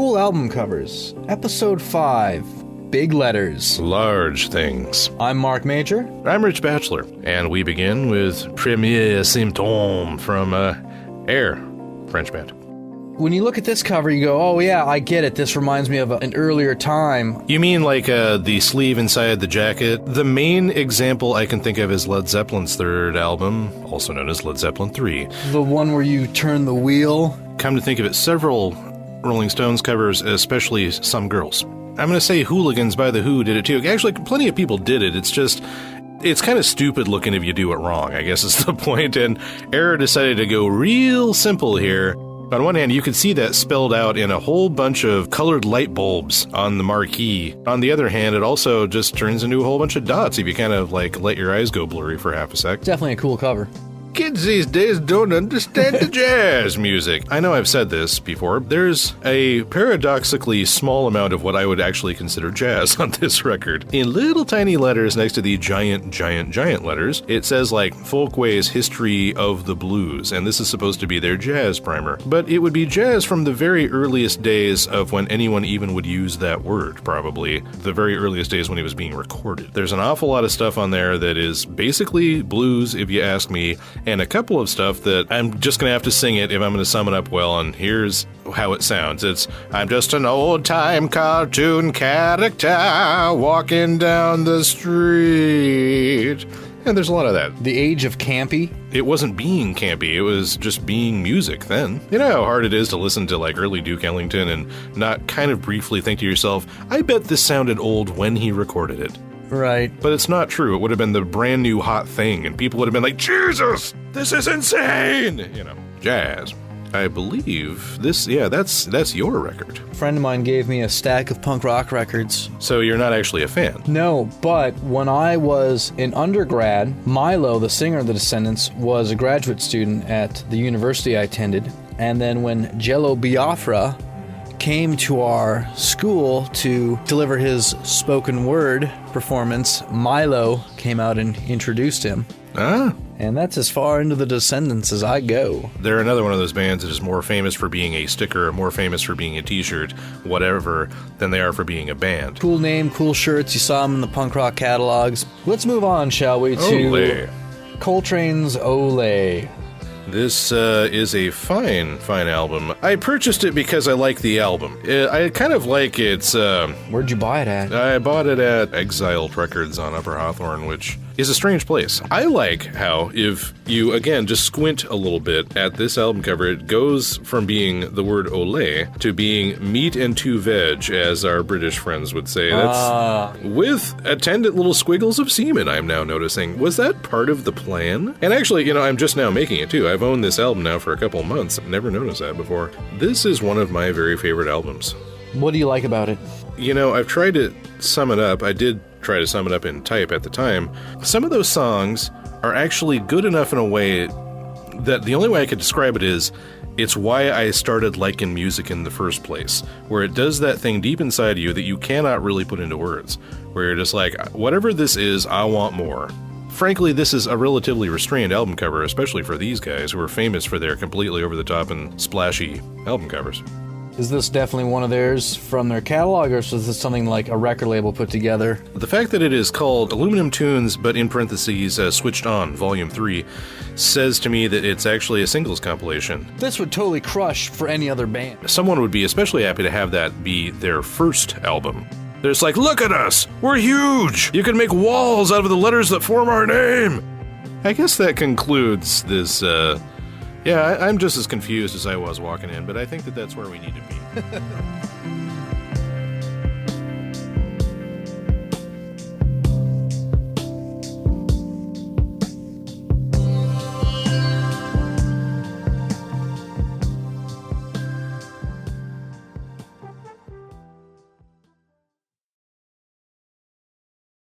Cool album covers. Episode 5. Big letters. Large things. I'm Mark Major. I'm Rich Batchelor. And we begin with Premier Symptômes from Air, French band. When you look at this cover, you go, oh yeah, I get it. This reminds me of an earlier time. You mean like the sleeve inside the jacket? The main example I can think of is Led Zeppelin's third album, also known as Led Zeppelin 3. The one where you turn the wheel. Come to think of it, several Rolling Stones covers, especially Some Girls. I'm going to say Hooligans by The Who did it too. Actually, plenty of people did it. It's just, it's kind of stupid looking if you do it wrong, I guess is the point. And Air decided to go real simple here. On one hand, you can see that spelled out in a whole bunch of colored light bulbs on the marquee. On the other hand, it also just turns into a whole bunch of dots if you kind of like let your eyes go blurry for half a sec. Definitely a cool cover. Kids these days don't understand the jazz music. I know I've said this before. There's a paradoxically small amount of what I would actually consider jazz on this record. In little tiny letters next to the giant letters, it says like Folkways History of the Blues, and this is supposed to be their jazz primer. But it would be jazz from the very earliest days of when anyone even would use that word, probably. The very earliest days when it was being recorded. There's an awful lot of stuff on there that is basically blues, if you ask me, and a couple of stuff that I'm just going to have to sing it if I'm going to sum it up well, and here's how it sounds. It's, I'm just an old-time cartoon character walking down the street. And there's a lot of that. The age of campy. It wasn't being campy, it was just being music then. You know how hard it is to listen to like early Duke Ellington and not kind of briefly think to yourself, I bet this sounded old when he recorded it. Right. But it's not true. It would have been the brand new hot thing, and people would have been like, Jesus, this is insane! You know, jazz. I believe this, yeah, that's your record. A friend of mine gave me a stack of punk rock records. So you're not actually a fan? No, but when I was in undergrad, Milo, the singer of the Descendents, was a graduate student at the university I attended. And then when Jello Biafra came to our school to deliver his spoken word performance, Milo came out and introduced him. Ah. And that's as far into the Descendents as I go. They're another one of those bands that is more famous for being a sticker, more famous for being a t-shirt, whatever, than they are for being a band. Cool name, cool shirts. You saw them in the punk rock catalogs. Let's move on, shall we, to Olé. Coltrane's Olé. This is a fine album. I purchased it because I like the album. I kind of like its... Where'd you buy it at? I bought it at Exiled Records on Upper Hawthorne, which is a strange place. I like how, if you, again, just squint a little bit at this album cover, it goes from being the word olé to being meat and two veg, as our British friends would say. That's with attendant little squiggles of semen, I'm now noticing. Was that part of the plan? And actually, you know, I'm just now making it too. I've owned this album now for a couple of months. I've never noticed that before. This is one of my very favorite albums. What do you like about it? You know, I've tried to sum it up. I did try to sum it up in type at the time. Some of those songs are actually good enough in a way that the only way I could describe it is it's why I started liking music in the first place, where it does that thing deep inside of you that you cannot really put into words, where you're just like, whatever this is, I want more. Frankly, this is a relatively restrained album cover, especially for these guys who are famous for their completely over-the-top and splashy album covers. Is this definitely one of theirs from their catalog, or is this something like a record label put together? The fact that it is called Aluminum Tunes, but in parentheses, Switched On, Volume 3, says to me that it's actually a singles compilation. This would totally crush for any other band. Someone would be especially happy to have that be their first album. They're just like, look at us! We're huge! You can make walls out of the letters that form our name! I guess that concludes this, Yeah, I'm just as confused as I was walking in, but I think that that's where we need to be.